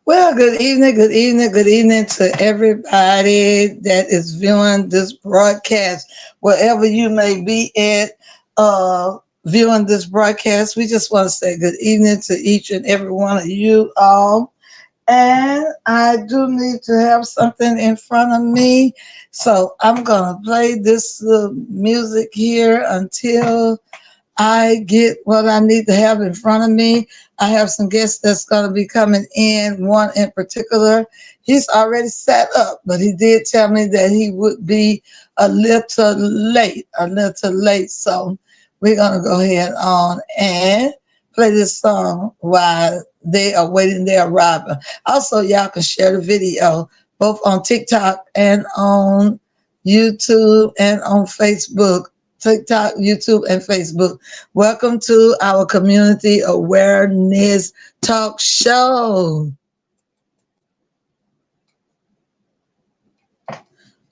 Well, good evening, good evening to everybody that is viewing this broadcast, wherever you may be at, viewing this broadcast. We just want to say good evening to each and every one of you all. And I do need to have something in front of me. So I'm going to play this music here until I get what I need to have in front of me. I have some guests that's going to be coming in. One in particular, he's already set up, but he did tell me that he would be a little late. So we're going to go ahead on and play this song while they are waiting their arrival. Also, y'all can share the video both on TikTok and on YouTube and on Facebook. TikTok, YouTube, and Facebook. Welcome to our community awareness talk show.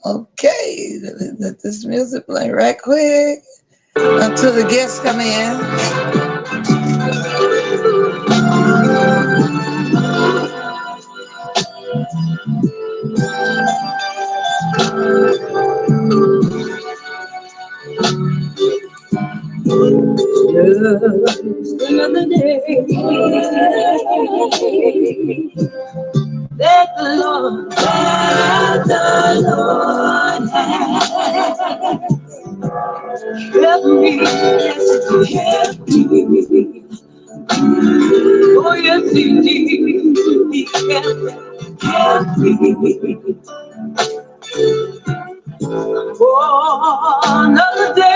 Okay, let this music play right quick until the guests come in. Just another day that the Lord has kept me, yes, He kept me. Oh, yes, He did. He kept me. For another day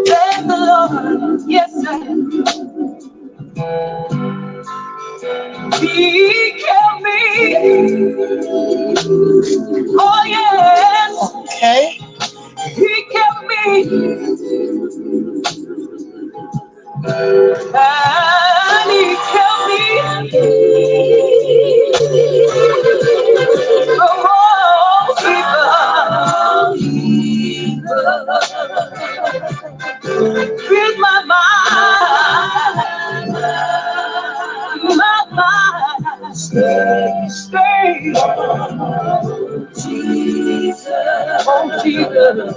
that the Lord, yes, He kept me. Oh, yes. Okay. He kept me. And He kept me. Oh, with my mind, stay, oh Jesus, oh Jesus,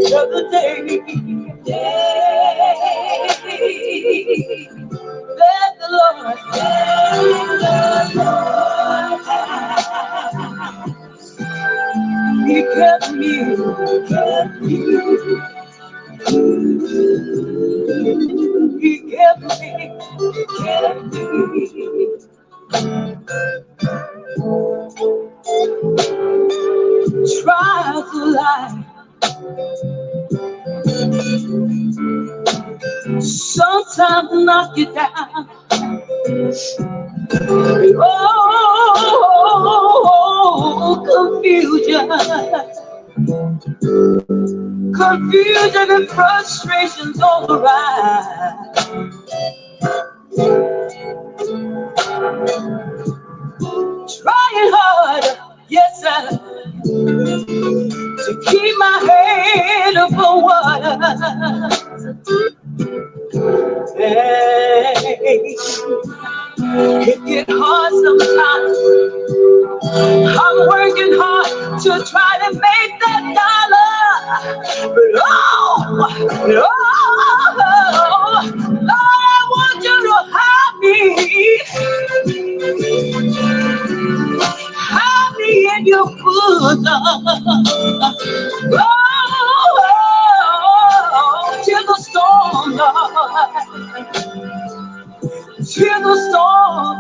another day, let the Lord, He kept me, He kept me. Trials of life sometimes knock you down. Oh, confusion and frustrations override. Trying hard, yes, sir, to keep my head above water. Hey, it get hard sometimes. I'm working hard to try to make that dollar. But Lord, I want you to have me in your bosom. Till the storm, Lord. Till the storm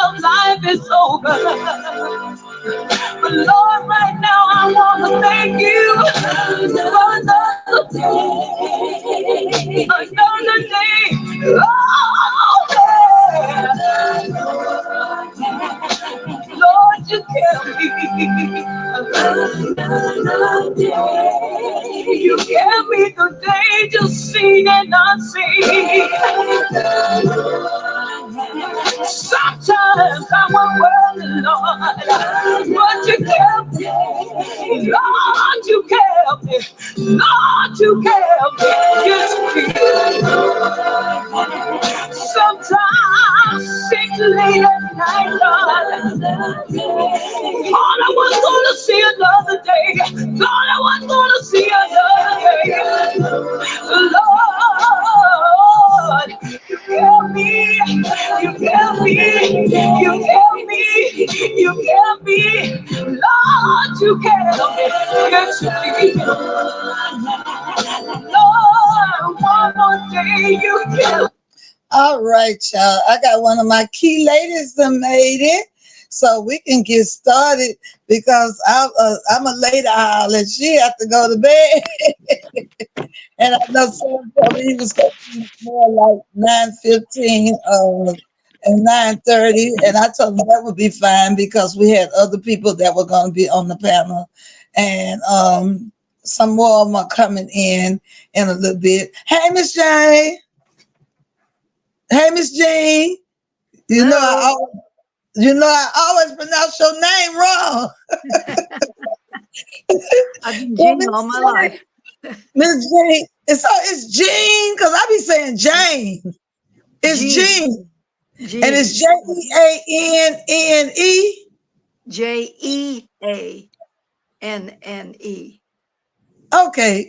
of life is over. But Lord, right now I want to thank you for another day. Another day. Oh, yeah. Lord, you kept me. Another day. You kept me through danger seen and unseen. Sometimes I was worthy, Lord, but you kept me. Lord, you kept me. Lord, you kept me. day and night, Lord. Thought I was gonna see another day. Thought I was gonna see another day. Lord, you kept me. You kept me. You kept me. You kept me. Lord, you kept me. Yes, you did. Lord, one more day you kept. All right, y'all. I got one of my key ladies that made it, so we can get started because I'm a late owl and she has to go to bed. And I know someone told me he was going to be more like 9:15 and 9:30, and I told him that would be fine because we had other people that were going to be on the panel, and some more of them are coming in a little bit. Hey, Miss Jane. Hey, Miss Jean. You know I Hello. always, you know I always pronounce your name wrong. I've been Well, Jean all Miss my Jane, life. Miss Jean, it's Jean because I be saying Jane. It's Jean. Jean, and it's Jean. Jeanne. Jeanne. Okay.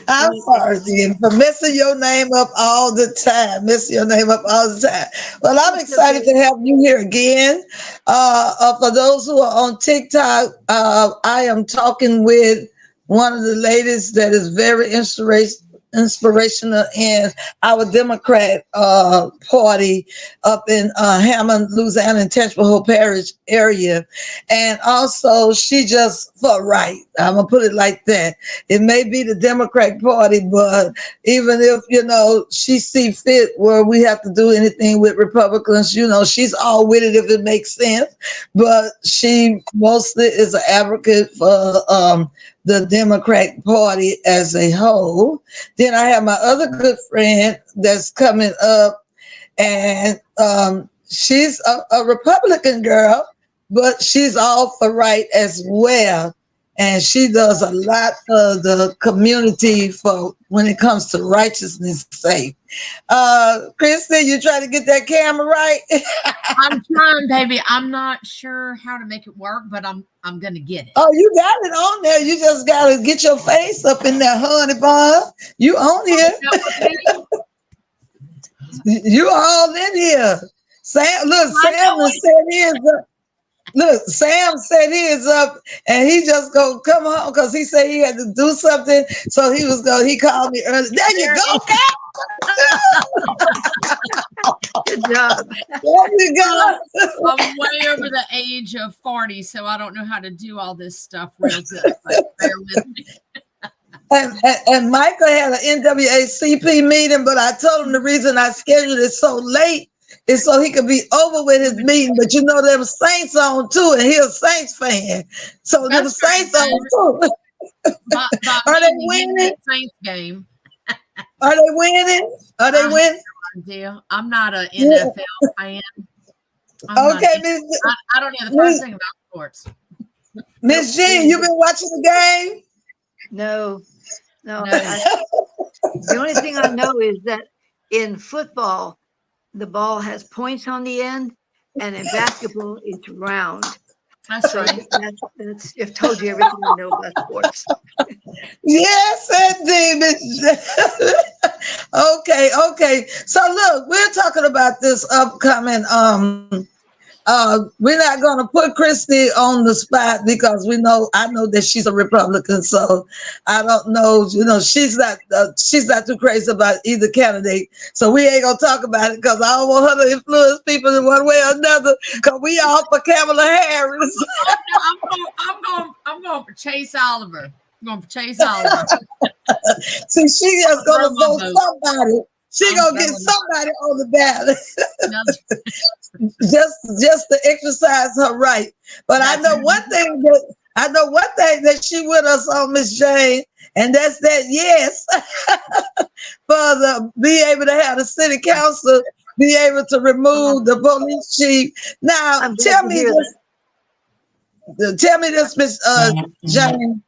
I'm sorry Jean. then for messing your name up all the time. Messing your name up all the time. Well, I'm It's excited okay. to have you here again. For those who are on TikTok, I am talking with one of the ladies that is very inspirational in our Democrat party up in Hammond, Louisiana, in Tangipahoa Parish area. And also, she just for right. I'm going to put it like that. It may be the Democrat Party, but even if, she see fit where we have to do anything with Republicans, she's all with it if it makes sense. But she mostly is an advocate for the Democrat Party as a whole. Then I have my other good friend that's coming up, and she's a Republican girl, but she's all for right as well. And she does a lot for the community for when it comes to righteousness' sake. Kristen, you try to get that camera right? I'm trying, baby. I'm not sure how to make it work, but I'm gonna get it. Oh, you got it on there. You just gotta get your face up in there, honey bun. You on here? You all in here. Sam, look, Sam has said his up. Look, Sam said his up, and he just go come home because he said he had to do something. So he called me early. There you go, Good job. There you go. I'm way over the age of 40, so I don't know how to do all this stuff real good. But bear with me. And Michael had an NWACP meeting, but I told him the reason I scheduled it so late is so he could be over with his meeting. But them Saints on too, and he's a Saints fan. So them That's Saints right, on too. by Are they me, winning? Saints game. Are they winning? Are they winning? Deal. I'm not an Yeah. NFL fan. Okay, I don't know the first thing about sports. Miss Jean, you been watching the game? No. The only thing I know is that in football, the ball has points on the end, and in basketball, it's round. That's right. That's I've told you everything I know about sports. Yes, indeed. Okay. So look, we're talking about this upcoming we're not going to put Christy on the spot because I know that she's a Republican, so I don't know. She's not too crazy about either candidate, so we ain't gonna talk about it because I don't want her to influence people in one way or another. Because we all for Kamala Harris. I'm going for Chase Oliver. I'm going for Chase Oliver. See, she just gonna vote somebody. She gonna get somebody on the ballot. just to exercise her right. But I know one thing that she with us on, Miss Jane, and that's that yes for be able to have the city council be able to remove the police chief. Now tell me this, Miss Jane,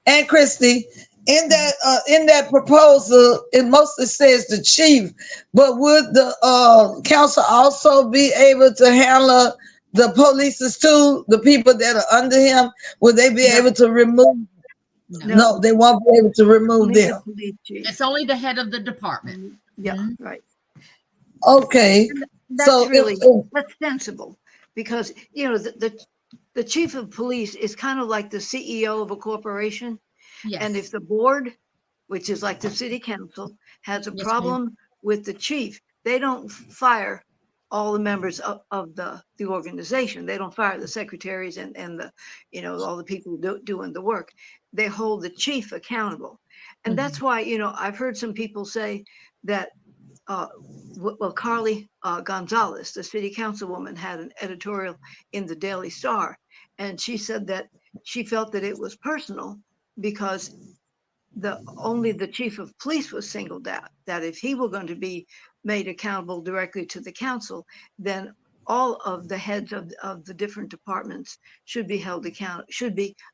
and Christy. in that proposal, it mostly says the chief, but would the council also be able to handle the polices too, the people that are under him? Would they be No, able to remove? No, No, no, they won't be able to remove only the them. police chief. it's only the head of the department. Yeah, Mhm. right. Okay, And so that's really if that's sensible because the chief of police is kind of like the CEO of a corporation. And if Yes. the board, which is like the city council, has a Yes, ma'am. problem with the chief, they don't fire all the members of the organization. They don't fire the secretaries and the, all the people doing the work. They hold the chief accountable. And that's Mhm. why, I've heard some people say that uh, well, Carly Gonzalez, the city councilwoman, had an editorial in the Daily Star, and she said that she felt that it was personal because only the chief of police was singled out. That if he were going to be made accountable directly to the council, then all of the heads of the different departments should be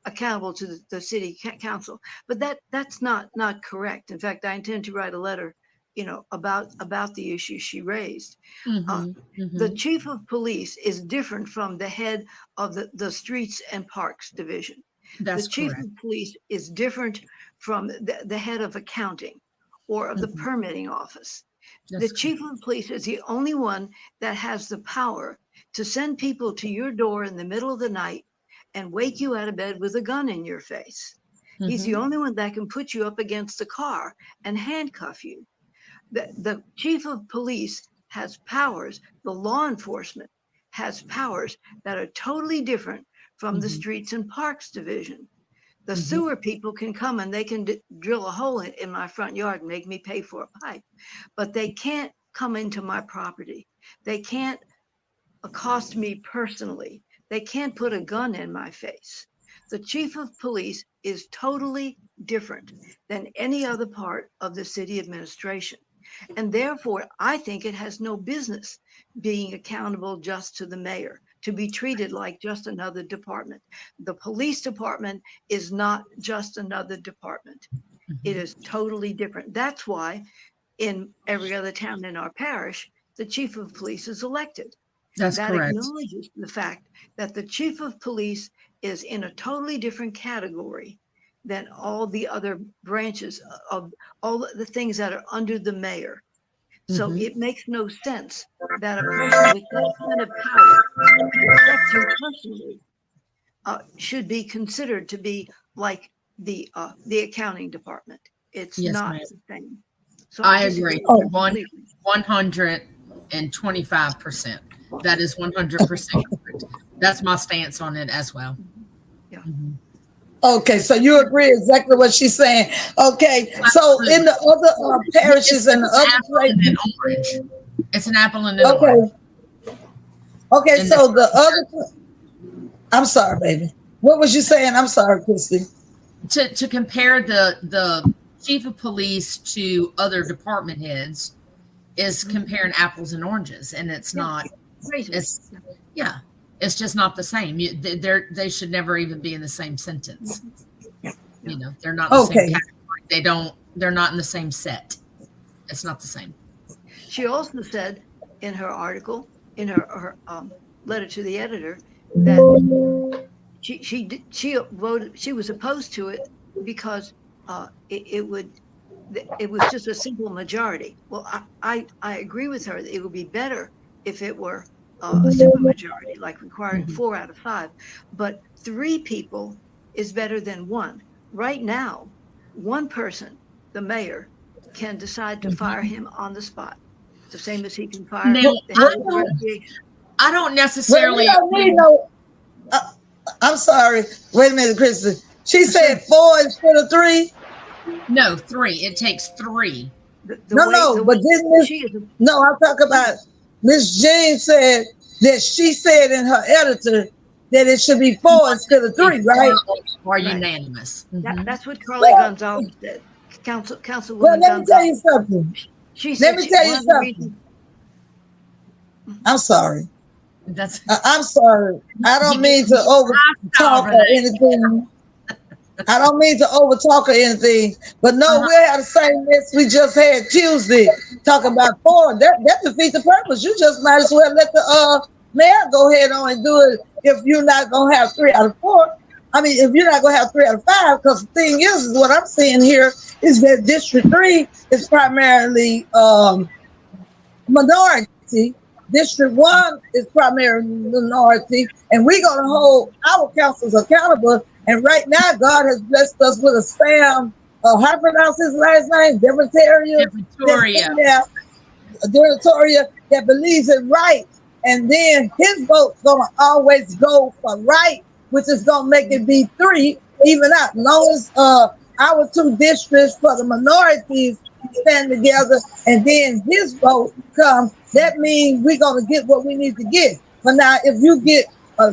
accountable to the city council. But that's not correct. In fact, I intend to write a letter, about the issue she raised. Uh, Mhm. the Mhm. chief of police is different from the head of the streets and parks division. The That's chief correct. of police is different from the head of accounting or of the Mhm. permitting office. The That's chief correct. of police is the only one that has the power to send people to your door in the middle of the night and wake you out of bed with a gun in your face. He's the Mhm. only one that can put you up against the car and handcuff you. The chief of police has powers, the law enforcement has powers that are totally different from the Mhm. streets and parks division. The Mhm. sewer people can come and they can drill a hole in my front yard and make me pay for a pipe, but they can't come into my property. They can't accost me personally. They can't put a gun in my face. The chief of police is totally different than any other part of the city administration. And therefore, I think it has no business being accountable just to the mayor, to be treated like just another department. The police department is not just another department, it Mhm. is totally different. That's why in every other town in our parish, the chief of police is elected. That's That correct. acknowledges the fact that the chief of police is in a totally different category than all the other branches of all the things that are under the mayor. So Mhm. it makes no sense that a person with that kind of power to affect you personally should be considered to be like the accounting department. It's Yes, not ma'am. the same. So I I disagree agree. with her oh, One completely. 125%. That is 100% correct. That's my stance on it as well. Yeah. Mhm. okay, so you agree exactly what she's saying. Okay, so in Absolutely. the other It's, parishes and the it's an other apple and an places, orange. It's an apple and an orange. okay, okay, And so the other, I'm sorry, baby. What was you saying? I'm sorry, Christy. to compare the chief of police to other department heads is comparing apples and oranges, and it's Yeah. not. Crazy. It's yeah, it's just not the same. They should never even be in the same sentence. Yeah. They're not in the same Okay, category. They don't. They're not in the same set. It's not the same. She also said in her article, in her letter to the editor, that she voted, she was opposed to it because it was just a simple majority. Well, I agree with her that it would be better if it were a super majority, like requiring Mhm. 4 out of 5. But 3 people is better than one. Right now, one person, the mayor, can decide to fire him on the spot, the same as he can fire Now, well, the we head of the don't, recreation. I don't well, we necessarily don't need agree. no. Uh, I'm sorry. Wait a minute, Christy. She Sure. said 4 instead of 3. No, three. It takes three. The No, way no, the but way didn't Miss? she is, No, I'm talking about Miss Jean said that she said in her editor that it should be 4 instead of 3, right? Are right. unanimous. Hmm. That's what Carly Well, Gonzalez said. well, Councilwoman let me tell you Gonzalez. something. She Let said me tell one you of the something. reasons. Mhm. I'm sorry. That's I'm sorry. I you don't get mean to over hostile, talk or Renee. anything. I don't mean to overtalk or anything, but no, Uh-huh. we'll have the same mess we just had Tuesday talking about four. That defeats the purpose. You just might as well let the mayor go ahead on and do it if you're not gonna have 3 out of 4. I mean, if you're not gonna have 3 out of 5, because the thing is what I'm seeing here is that District 3 is primarily minority. District 1 is primarily minority, and we're going to hold our councils accountable. And right now, God has blessed us with a Sam, how to pronounce his last name, Demetria, And that's Victoria. in there, Territoria, that believes in right. And then his vote's gonna always go for right, which is gonna make it be 3, even out. As long as our 2 districts for the minorities stand together and then his vote comes, that means we're gonna get what we need to get. But now if you get a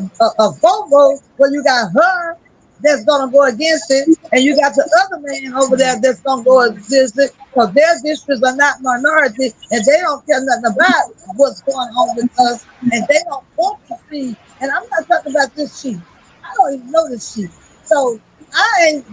vote where you got her that's gonna go against it, and you got the other man over there that's gonna go against it, because their districts are not minority, and they don't care nothing about what's going on with us, and they don't want to see. And I'm not talking about this chief. I don't even know this chief. So I ain't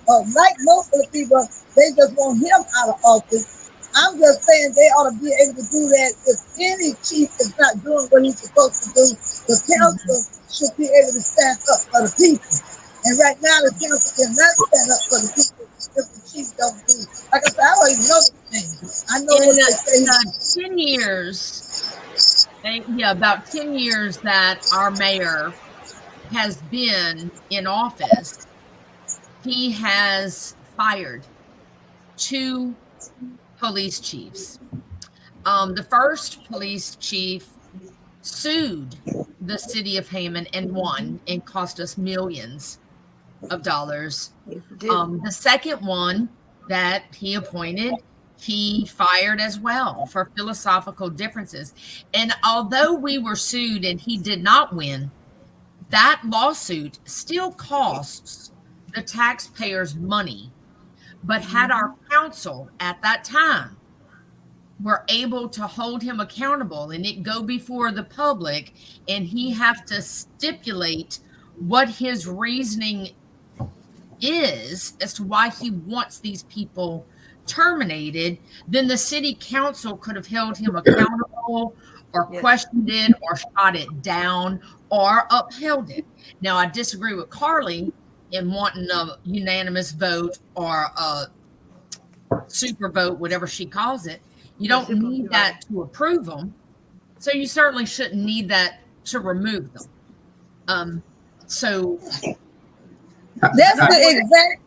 like most of the people. They just want him out of office. I'm just saying they ought to be able to do that. If any chief is not doing what he's supposed to do, the council should be able to stand up for the people. And right now, the council cannot stand up for the people if the chief don't do it. Like I said, I don't even know the thing. I know In what they say. 10 years, about 10 years that our mayor has been in office, he has fired 2 police chiefs. The first police chief sued the city of Hammond and won and cost us millions of dollars. The second one that he appointed, he fired as well for philosophical differences. And although we were sued and he did not win, that lawsuit still costs the taxpayers money. But had our council at that time were able to hold him accountable and it go before the public and he have to stipulate what his reasoning is as to why he wants these people terminated, then the city council could have held him accountable or questioned it or shot it down or upheld it. Now, I disagree with Carly in wanting a unanimous vote or a super vote, whatever she calls it. You don't need that to approve them. So you certainly shouldn't need that to remove them. So that's the exact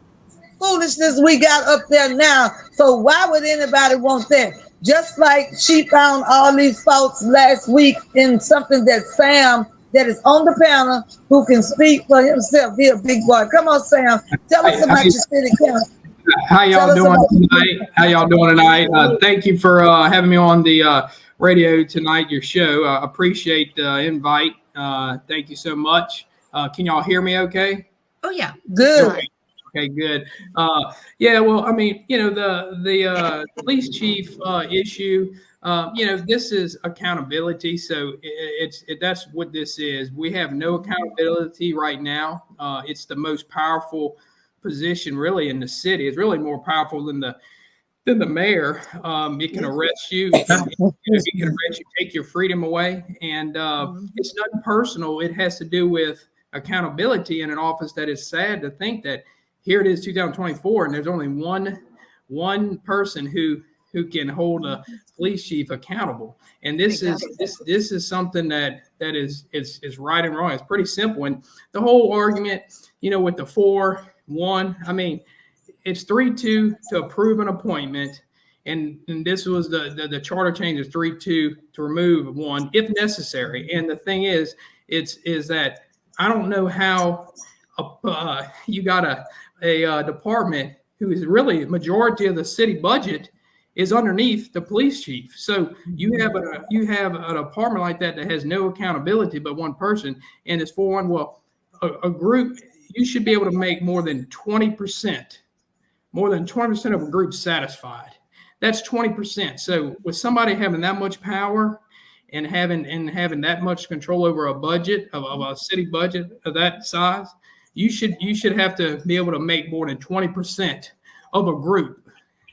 foolishness we got up there now. So why would anybody want that? Just like she found all these faults last week in something that Sam, that is on the panel, who can speak for himself, be a big boy. Come on, Sam. Tell us about your city council. How y'all doing tonight? Thank you for having me on the radio tonight, your show. I appreciate the invite. Thank you so much. Can y'all hear me okay? Oh, yeah. Good. Okay, good. Yeah, well, I mean, the police chief issue, this is accountability. So that's what this is. We have no accountability right now. It's the most powerful position really in the city. It's really more powerful than the mayor. It can arrest you. It can arrest you, take your freedom away. And it's nothing personal. It has to do with accountability in an office that is sad to think that here it is 2024 and there's only one person who can hold a police chief accountable. And this is something that is right and wrong. It's pretty simple. And the whole argument, with the 4-1, I mean, it's 3-2 to approve an appointment. And this was the charter change is 3-2 to remove 1 if necessary. And the thing is that I don't know how you got a department who is really majority of the city budget is underneath the police chief. So you have a department like that has no accountability but one person, and it's 4-1. Well, a group, you should be able to make more than 20% of a group satisfied. That's 20%. So with somebody having that much power and having that much control over a budget of a city budget of that size, you should have to be able to make more than 20% of a group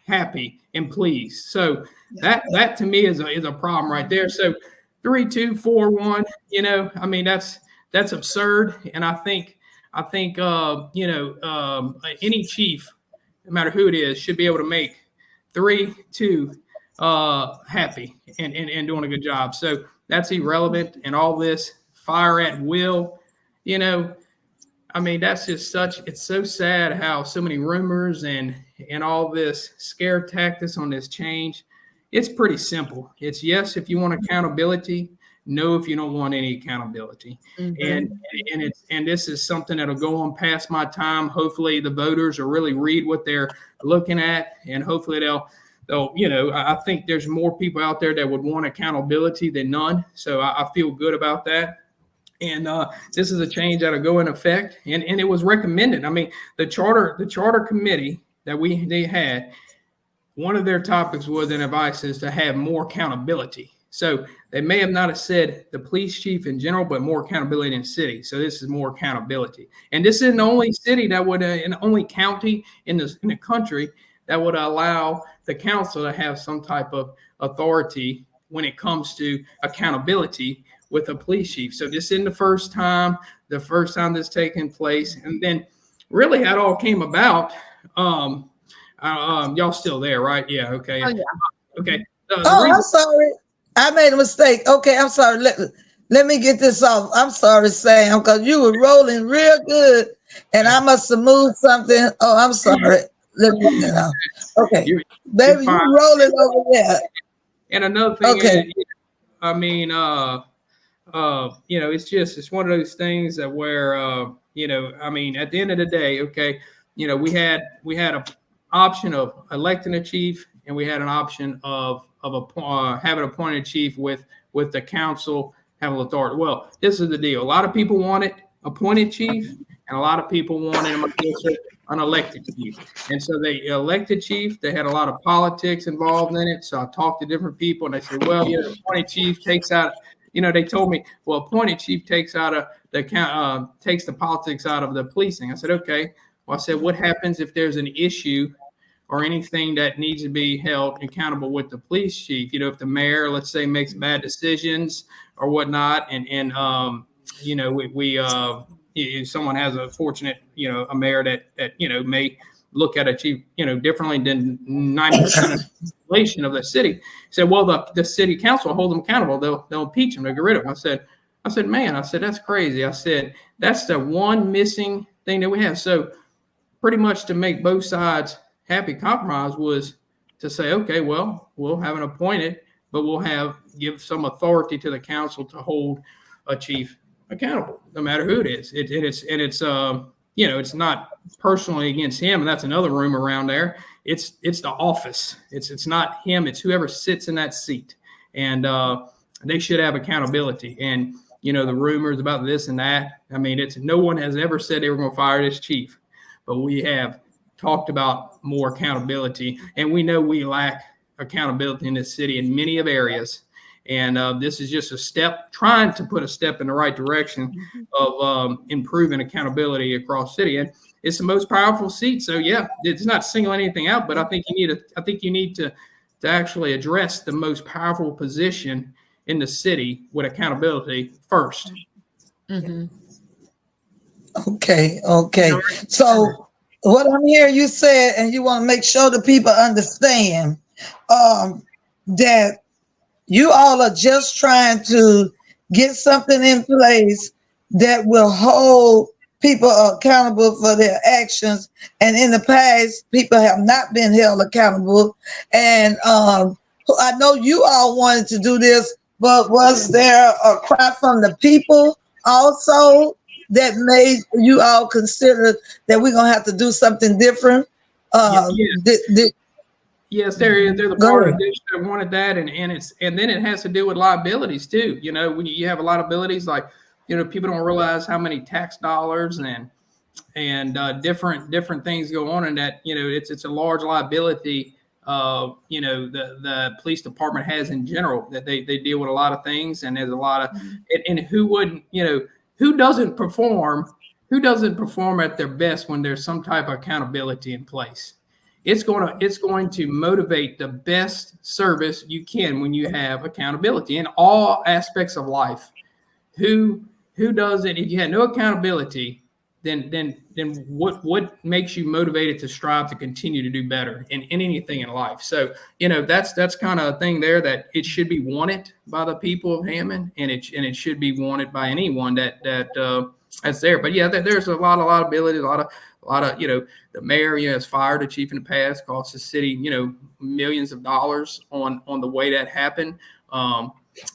happy and pleased. So that to me is a problem right there. So 3, 2, 4, 1, I mean, that's absurd. And I think any chief, no matter who it is, should be able to make 3, 2 happy and doing a good job. So that's irrelevant. And all this fire at will, I mean, that's just it's so sad how so many rumors and all this scare tactics on this change. It's pretty simple. It's yes if you want accountability, no if you don't want any accountability. And this is something that'll go on past my time. Hopefully the voters will really read what they're looking at, and hopefully they'll I think there's more people out there that would want accountability than none. So I feel good about that. And this is a change that'll go in effect, and it was recommended. I mean, the charter committee that they had, one of their topics was an advice is to have more accountability. So they may have not have said the police chief in general, but more accountability in the city. So this is more accountability, and this is the only city that would, and the only county in the country that would allow the council to have some type of authority when it comes to accountability with a police chief. So this isn't the first time that's taken place. And then really how it all came about, y'all still there, right? Yeah. Okay. Oh, yeah. Okay. I'm sorry. I made a mistake. Okay. I'm sorry. Let me get this off. I'm sorry, Sam, because you were rolling real good and I must have moved something. Oh, I'm sorry. Let me get it off. Okay. Baby, you're rolling over there. And another thing is, I mean, it's one of those things that where, I mean, at the end of the day, okay, we had an option of electing a chief, and we had an option of having appointed chief with the council having authority. Well, this is the deal. A lot of people wanted appointed chief, and a lot of people wanted an elected chief. And so they elected chief. They had a lot of politics involved in it. So I talked to different people, and they said, well, appointed chief takes out. They told me, well, appointed chief takes out takes the politics out of the policing. I said, okay. Well, I said, what happens if there's an issue or anything that needs to be held accountable with the police chief? If the mayor, let's say, makes bad decisions or whatnot, and someone has a fortunate, a mayor that may look at a chief, differently than 90% of the population of the city. Said, well, the city council will hold them accountable. They'll impeach them. They'll get rid of them. I said, man, that's crazy. I said, that's the one missing thing that we have. So pretty much to make both sides happy, compromise was to say, okay, well, we'll have an appointed, but we'll give some authority to the council to hold a chief accountable, no matter who it is. It's not personally against him, and that's another rumor around there. It's the office. It's not him. It's whoever sits in that seat, and they should have accountability. And the rumors about this and that. I mean, no one has ever said they were going to fire this chief, but we have talked about more accountability, and we know we lack accountability in this city in many of areas. And this is just a step, trying to put a step in the right direction of improving accountability across city. And it's the most powerful seat. So yeah, it's not singling anything out, but I think you need to actually address the most powerful position in the city with accountability first. Mm-hmm. Okay. So what I'm hearing you said, and you want to make sure the people understand that you all are just trying to get something in place that will hold people accountable for their actions. And in the past, people have not been held accountable. And I know you all wanted to do this, but was there a cry from the people also that made you all consider that we're going to have to do something different? Yes, they're the part of this that wanted that, and then it has to do with liabilities too. When you have a lot of liabilities, like people don't realize how many tax dollars and different things go on, and that it's a large liability. The police department has in general, that they deal with a lot of things, and there's a lot of and who wouldn't who doesn't perform who doesn't perform at their best when there's some type of accountability in place? It's going to motivate the best service you can when you have accountability in all aspects of life. Who does it? If you had no accountability, then what makes you motivated to strive to continue to do better in anything in life? So, that's kind of a thing there, that it should be wanted by the people of Hammond, and it should be wanted by anyone that's there. But yeah, there's a lot of ability, a lot of the mayor, has fired a chief in the past, cost the city, millions of dollars on the way that happened.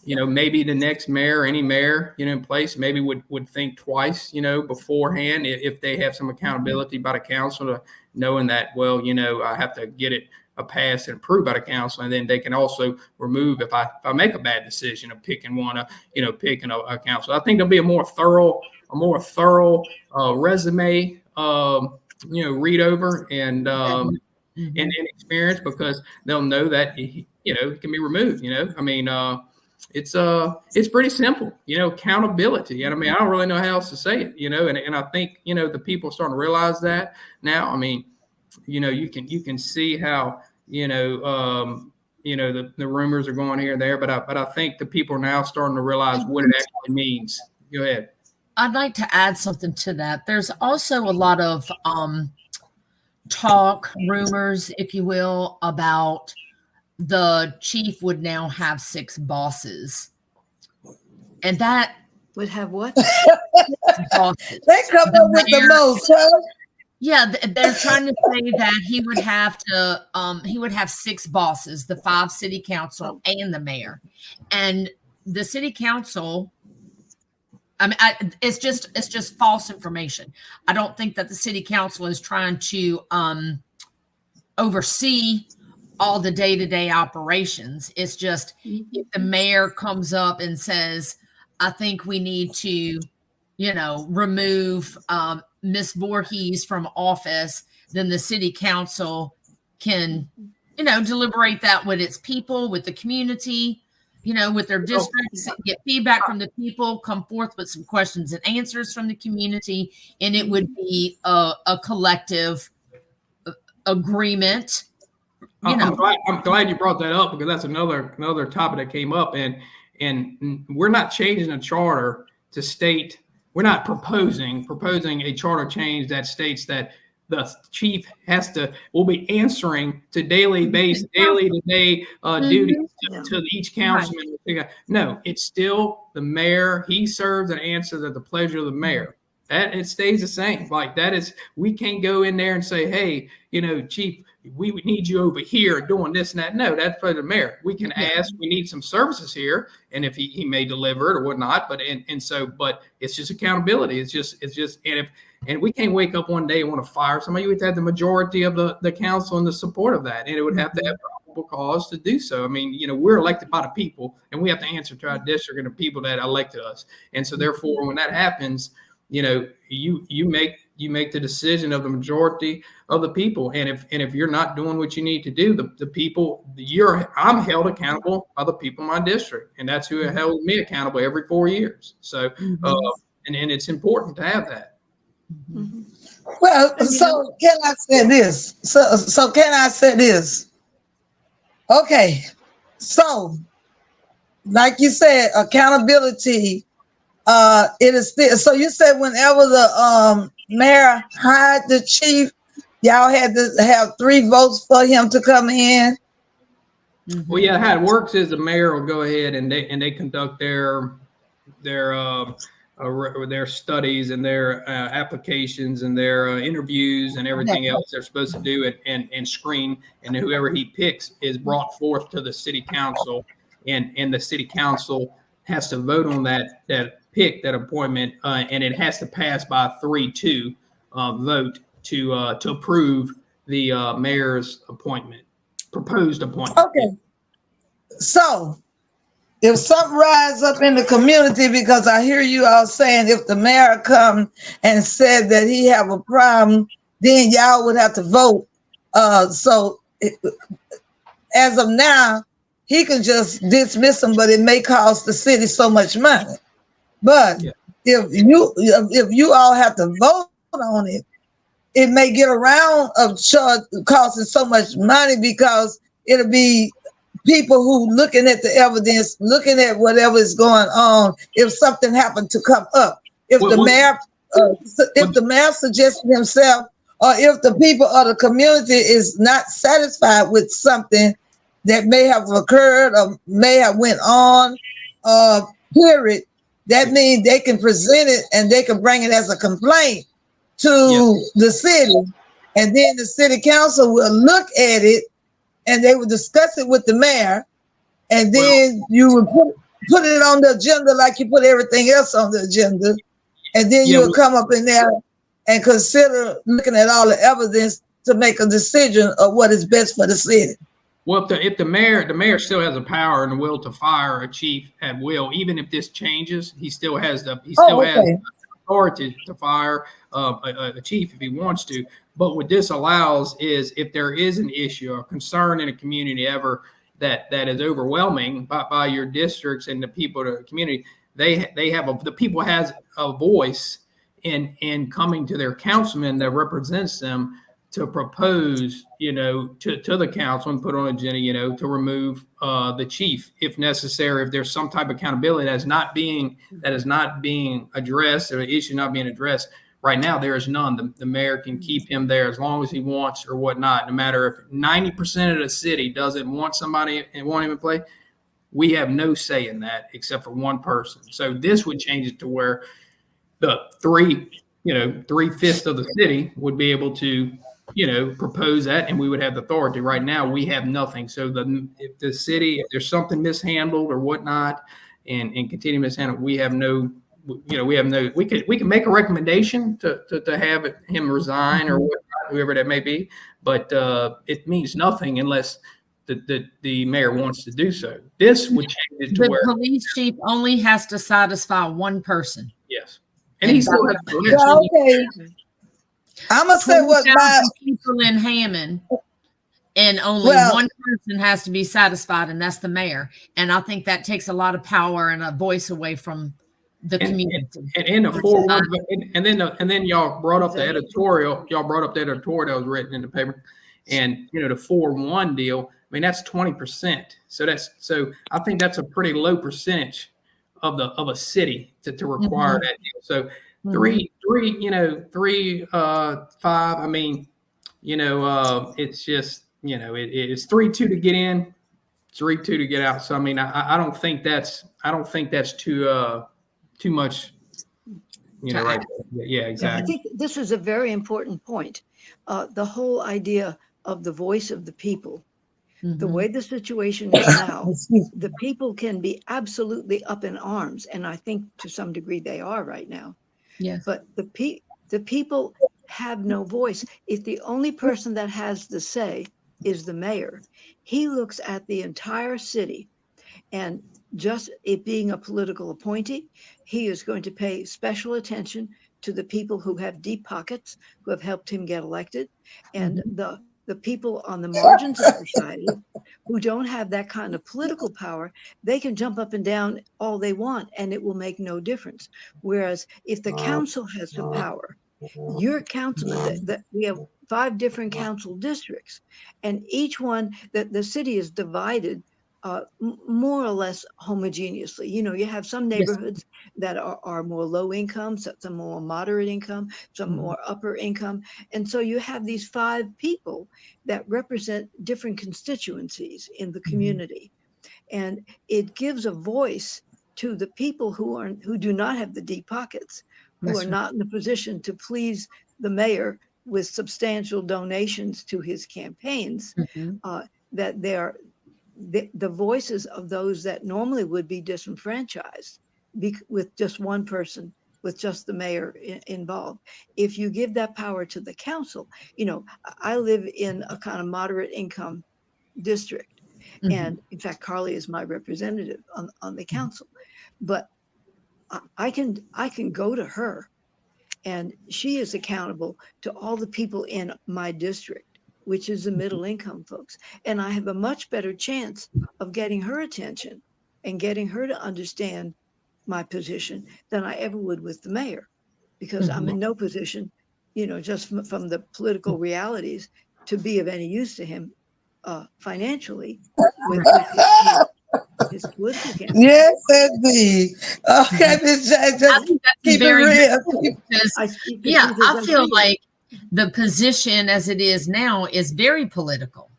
Maybe the next mayor, any mayor, in place, maybe would think twice, beforehand, if they have some accountability by the council, to knowing that, well, I have to get it passed and approved by the council, and then they can also remove if I make a bad decision of picking one, picking a council. I think there'll be a more thorough resume, read over and experience, because they'll know that it can be removed. It's pretty simple, accountability. And I don't really know how else to say it, and I think, the people are starting to realize that now. You can see how, the rumors are going here and there, but I think the people are now starting to realize what it actually means. Go ahead. I'd like to add something to that. There's also a lot of talk, rumors, if you will, about the chief would now have 6 bosses. And that would have what? Bosses. They come up with the most, huh? Yeah, they're trying to say that he would have 6 bosses, the 5 city council and the mayor. And the city council, it's just false information. I don't think that the city council is trying to oversee all the day-to-day operations. It's just, if the mayor comes up and says, I think we need to, remove Miss Voorhees from office, then the city council can, deliberate that with its people, with the community, with their districts, get feedback from the people, come forth with some questions and answers from the community, and it would be a collective agreement. I'm glad you brought that up, because that's another topic that came up, and we're not changing the charter to state. We're not proposing a charter change that states that the chief will be answering to day-to-day duties to each councilman. Right. No, it's still the mayor. He serves and answers at the pleasure of the mayor. That it stays the same. Like that is, we can't go in there and say, hey, chief, we would need you over here doing this and that. No, that's for the mayor. We can ask, we need some services here, and if he may deliver it or whatnot. But it's just accountability. It's just and we can't wake up one day and want to fire somebody. We have to have the majority of the council and the support of that, and it would have to have probable cause to do so. We're elected by the people, and we have to answer to our district and the people that elected us. And so therefore, when that happens, you make the decision of the majority of the people. And if you're not doing what you need to do, the people, I'm held accountable by the people in my district, and that's who held me accountable every 4 years. So, and it's important to have that. Mm-hmm. Well, so can I say this? So can I say this? Okay. So, like you said, accountability, it is still, so you said whenever the mayor hired the chief, y'all had to have 3 votes for him to come in. Well, yeah, how it works is the mayor will go ahead and they conduct their studies and their applications and their interviews and everything else they're supposed to do and screen, and whoever he picks is brought forth to the city council, and the city council has to vote on that pick, that appointment, and it has to pass by a 3-2 vote to approve the mayor's proposed appointment. Okay. So if something rises up in the community, because I hear you all saying if the mayor come and said that he have a problem, then y'all would have to vote. As of now, he can just dismiss them, but it may cost the city so much money. But if you all have to vote on it, it may get around of costing so much money because it'll be people who looking at the evidence, looking at whatever is going on. If something happened to come up, if What, the what, mayor, if what, the mayor suggested himself, or if the people of the community is not satisfied with something that may have occurred or may have went on, period, that means they can present it and they can bring it as a complaint yeah. to the city, and then the city council will look at it and they will discuss it with the mayor, and Well, then you would put it on the agenda like you put everything else on the agenda, and then yeah. you'll come up in there and consider looking at all the evidence to make a decision of what is best for the city. Well, if the mayor still has the power and the will to fire a chief at will, even if this changes, he still has Oh, okay. authority to fire a chief if he wants to. But what this allows is if there is an issue or concern in a community ever that is overwhelming by your districts and the people of the community, the people has a voice in coming to their councilman that represents them to propose, to the council and put on agenda, to remove the chief if necessary. If there's some type of accountability that is not being addressed, or an issue not being addressed right now, there is none. The mayor can keep him there as long as he wants or whatnot. No matter if 90% of the city doesn't want somebody and won't even play, we have no say in that except for one person. So this would change it to where the 3/5 of the city would be able to propose that, and we would have the authority. Right now, we have nothing. So if the city, if there's something mishandled or whatnot, and continue mishandled, we have no, we can make a recommendation to have him resign or whatnot, whoever that may be, but it means nothing unless the mayor wants to do so. This would change it to The where police chief only has to satisfy one person. yes, and he still has Well, okay. I'm gonna say what 20,000 people in Hammond, and only one person has to be satisfied, and that's the mayor. And I think that takes a lot of power and a voice away from the community. And in the 4-1, and then y'all brought up the editorial. Y'all brought up the editorial that was written in the paper, and the 4-1 deal. I mean, that's 20%. So I think that's a pretty low percentage of a city to require that deal. So 3, 5. I mean, it's just, it's 3-2 to get in, 3-2 to get out. So I mean, I don't think that's too much, right? Yeah, exactly. I think this is a very important point. The whole idea of the voice of the people. The way the situation is now, the people can be absolutely up in arms, and I think to some degree they are right now. Yes. But the people have no voice. If the only person that has the say is the mayor, he looks at the entire city, and just it being a political appointee, he is going to pay special attention to the people who have deep pockets, who have helped him get elected, and the people on the margins of society who don't have that kind of political power, they can jump up and down all they want and it will make no difference. Whereas if the council has the power, your councilman, that we have 5 different council districts, and each one, that the city is divided more or less homogeneously. You have some neighborhoods that are more low income, some more moderate income, some more upper income. And so you have these 5 people that represent different constituencies in the community. And it gives a voice to the people who do not have the deep pockets, who are not in the position to please the mayor with substantial donations to his campaigns, that they're the voices of those that normally would be disenfranchised with just one person, with just the mayor involved. If you give that power to the council, I live in a kind of moderate income district. And in fact, Carly is my representative on the council. But I can go to her, and she is accountable to all the people in my district, which is the middle income folks. And I have a much better chance of getting her attention and getting her to understand my position than I ever would with the mayor, because I'm in no position, just from the political realities, to be of any use to him financially with his political campaign. Yes, indeed. Okay, Miss J, I just think that's keep it very real. good because, I speak the yeah, truth as I I feel see it. like the position as it is now is very political.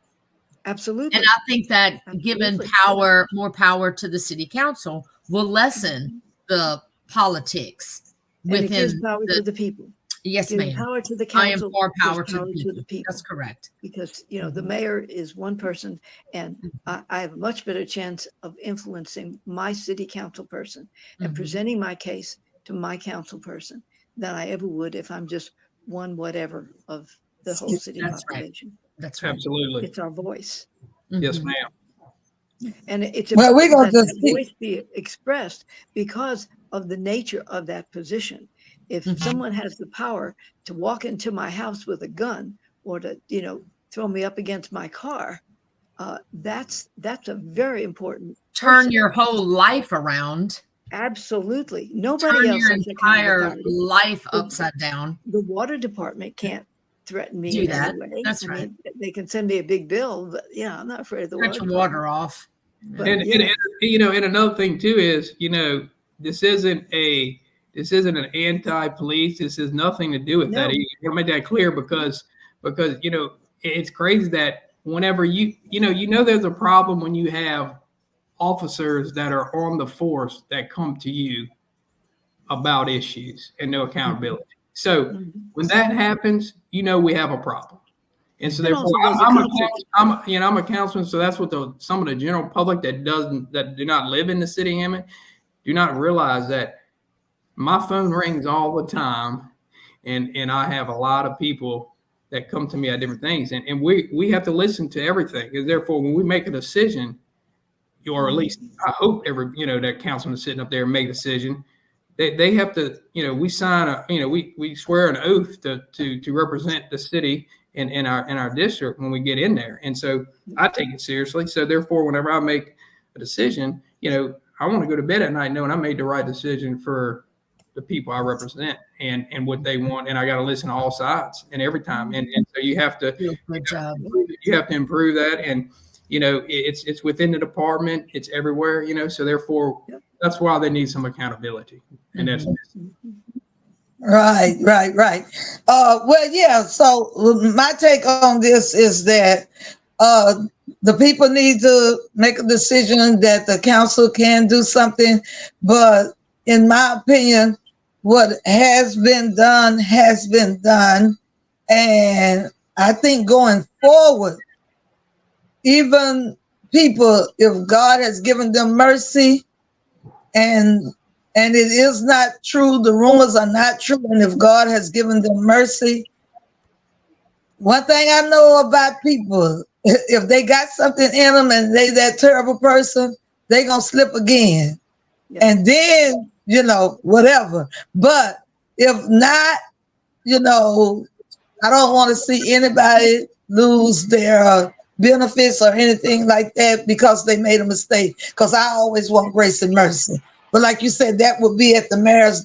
Absolutely. And I think that given Absolutely. more power to the city council will lessen the politics And it gives within power the, to the people. yes, Gives ma'am. power to the I am council. for Gives power to the power to the people. people. That's correct. Because the mayor is one person, and I have a much better chance of influencing my city council person and presenting my case to my council person than I ever would if I'm just one whatever of the whole city That's right. population. That's right. Absolutely. It's our voice. Yes, Mhm. ma'am. And it's Well, we're important gonna that just that keep. voice be expressed because of the nature of that position. If someone has the power to walk into my house with a gun or to, throw me up against my car, that's a very important Turn person. your whole life around. Absolutely. Turn Nobody else your has that kind of entire authority. life The, upside down. the water department can't threaten me Do in any that. way. That's I right. mean, they can send me a big bill, but I'm not afraid of the Cut water your department. water off. But And, and, and and another thing too is, this isn't a this isn't an anti-police. This has nothing to do with that. no, You want to make that clear because it's crazy that whenever there's a problem when you have officers that are on the force that come to you about issues and no accountability. So when that happens, we have a problem. And so and therefore, also there's a I'm a conflict. I'm a councilman. So that's what some of the general public that do not live in the city of Hammond do not realize that my phone rings all the time, and I have a lot of people that come to me at different things, and we have to listen to everything. And therefore, when we make a decision, or at least I hope that councilman sitting up there and make a decision, they have to, we sign we swear an oath to represent the city in our district when we get in there. And so I take it seriously. So therefore, whenever I make a decision, I want to go to bed at night knowing I made the right decision for the people I represent and what they want. And I got to listen to all sides and every time. And so you have to, Do a good job. improve that. And, it's within the department, it's everywhere, so therefore that's why they need some accountability. And that's Right. Well, yeah. So my take on this is that uh, the people need to make a decision that the council can do something. But in my opinion, what has been done. And I think going forward, even people, if God has given them mercy and it is not true, the rumors are not true, and if God has given them mercy, one thing I know about people, if they got something in them and they that terrible person, they gonna slip again. And then, whatever. But if not, I don't want to see anybody lose their benefits or anything like that because they made a mistake. Because I always want grace and mercy. But like you said, that would be at the mayor's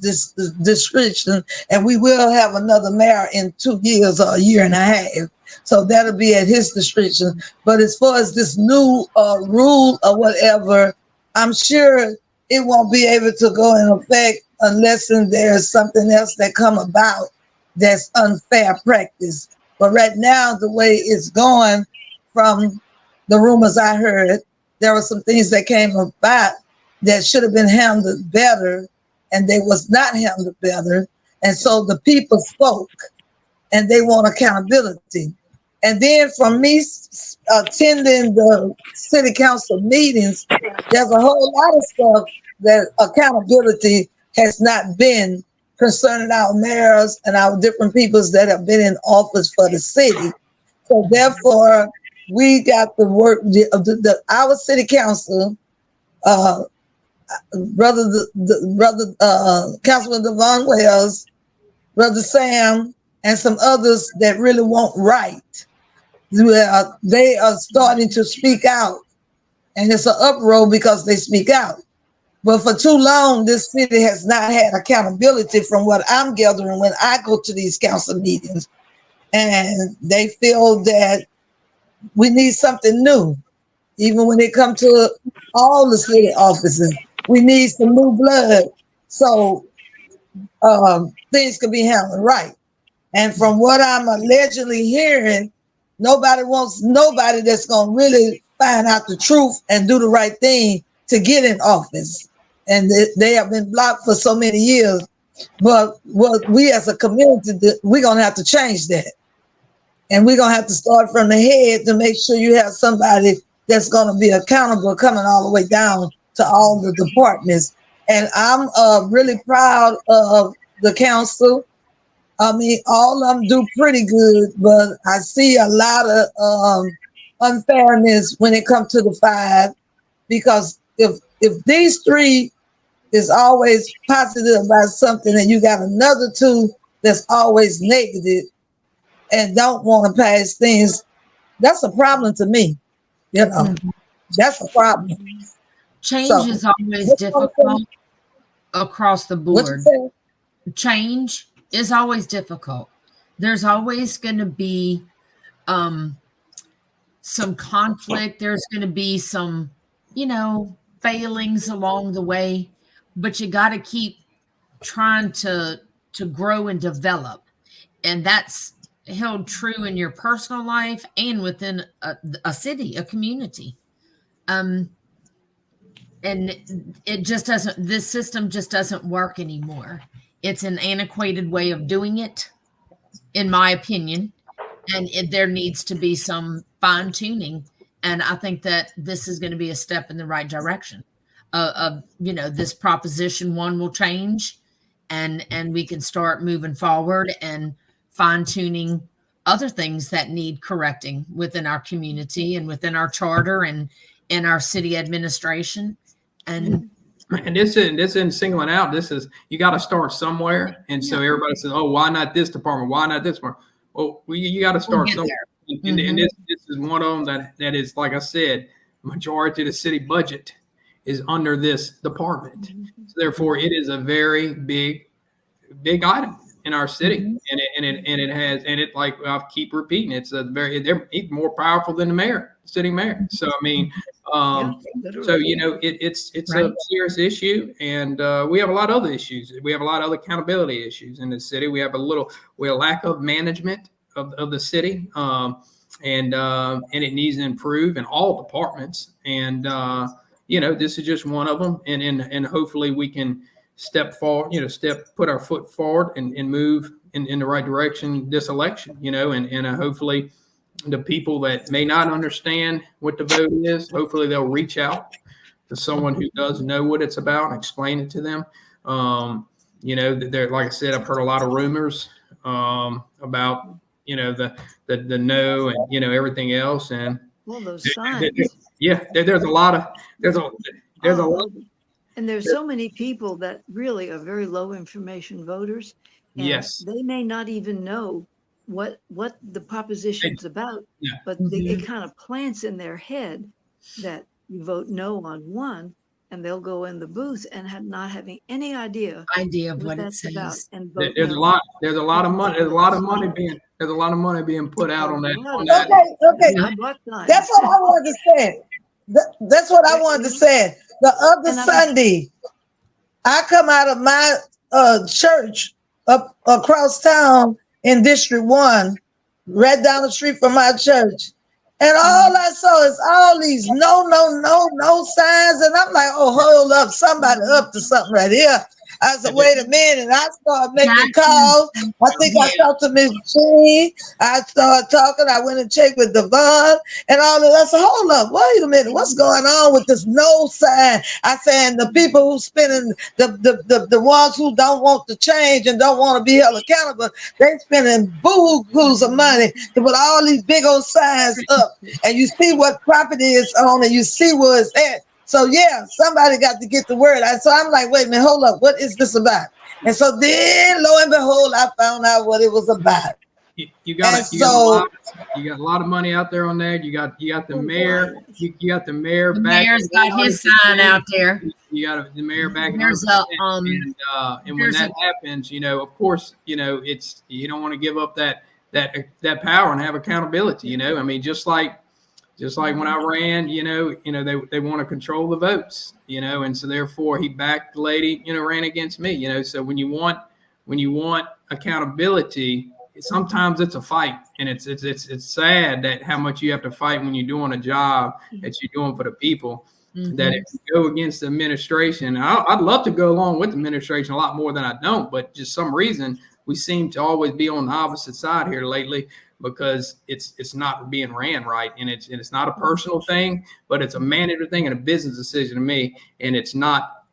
discretion, and we will have another mayor in 2 years or a year and a half. So that'll be at his discretion. But as far as this new rule or whatever, I'm sure it won't be able to go in effect unless there's something else that come about that's unfair practice. But right now, the way it's going, from the rumors I heard, there were some things that came about that should have been handled better, and they was not handled better. And so the people spoke, and they want accountability. And then from me attending the city council meetings, there's a whole lot of stuff that accountability has not been concerning our mayors and our different peoples that have been in office for the city. So therefore, we got to work our city council, brother Councilman Devon Wells, Brother Sam, and some others that really want right. They are starting to speak out, and it's an uproar because they speak out. But for too long, this city has not had accountability from what I'm gathering when I go to these council meetings. And they feel that we need something new. Even when it comes to all the city offices, we need some new blood so things can be handled right. And from what I'm allegedly hearing, nobody wants nobody that's going to really find out the truth and do the right thing to get in office. And they have been blocked for so many years. But what we as a community, we're going to have to change that. And we're going to have to start from the head to make sure you have somebody that's going to be accountable coming all the way down to all the departments. And I'm really proud of the council. I mean, all of them do pretty good, but I see a lot of unfairness when it comes to the 5, because if these 3 is always positive about something and you got another 2 that's always negative and don't want to pass things, that's a problem to me. You know, that's a problem. Change is always difficult across the board. Change is always difficult. There's always going to be some conflict. There's going to be some, failings along the way, but you got to keep trying to grow and develop. And that's held true in your personal life and within a city, a community. And it just doesn't, this system just doesn't work anymore. It's an antiquated way of doing it, in my opinion, and there needs to be some fine tuning. And I think that this is going to be a step in the right direction. This Proposition 1 will change, and we can start moving forward and fine tuning other things that need correcting within our community and within our charter and in our city administration. And this isn't singling out. This is, you got to start somewhere. And so everybody says, oh, why not this department? Why not this department? Well, you got to start somewhere. And this is one of them that is, like I said, majority of the city budget is under this department. So therefore, it is a very big item in our city. And it like I keep repeating, they're even more powerful than the mayor, city mayor. So I mean, it's right. A serious issue, and we have a lot of other issues. We have a lot of other accountability issues in the city. We have a lack of management of the city, and it needs to improve in all departments. And this is just one of them. And hopefully we can step forward, put our foot forward and move in the right direction this election. And hopefully the people that may not understand what the vote is, hopefully they'll reach out to someone who does know what it's about and explain it to them. Like I said, I've heard a lot of rumors about the no and everything else, and those signs. There's a lot. And there's so many people that really are very low information voters. And yes, they may not even know what the proposition's about, but it kind of plants in their head that you vote no on one, and they'll go in the booth and not having any idea of what it says. About, and vote there's no. a lot of money being put out on that. Okay. That's what I wanted to say. That's what I wanted to say. The other Sunday, I come out of my church up across town in District 1, right down the street from my church. And all I saw is all these no signs. And I'm like, oh, hold up, somebody up to something right here. I said, wait a minute. And I started making calls. I think I talked to Miss Jean. I started talking. I went and checked with Devon and all of that. I said, hold up, wait a minute. What's going on with this no sign? I said, and the people who spending, the ones who don't want to change and don't want to be held accountable, they spending boo-hoos of money to put all these big old signs up. And you see what property is on and you see where it's at. So somebody got to get the word out. So I'm like, wait a minute, hold up, what is this about? And so then, lo and behold, I found out what it was about. You got a lot of money out there on that. You got the mayor. You got the mayor. The mayor's got his sign out there. You got the mayor back. There's and when that happens, of course, it's you don't want to give up that power and have accountability. I mean, just like when I ran, they want to control the votes, and so therefore he backed the lady, ran against me, so when you want accountability, sometimes it's a fight, and it's sad that how much you have to fight when you're doing a job that you're doing for the people. Mm-hmm. That if you go against the administration, I'd love to go along with the administration a lot more than I don't, but just some reason we seem to always be on the opposite side here lately, because it's not being ran right, and it's not a personal thing, but it's a manager thing and a business decision to me, and it's not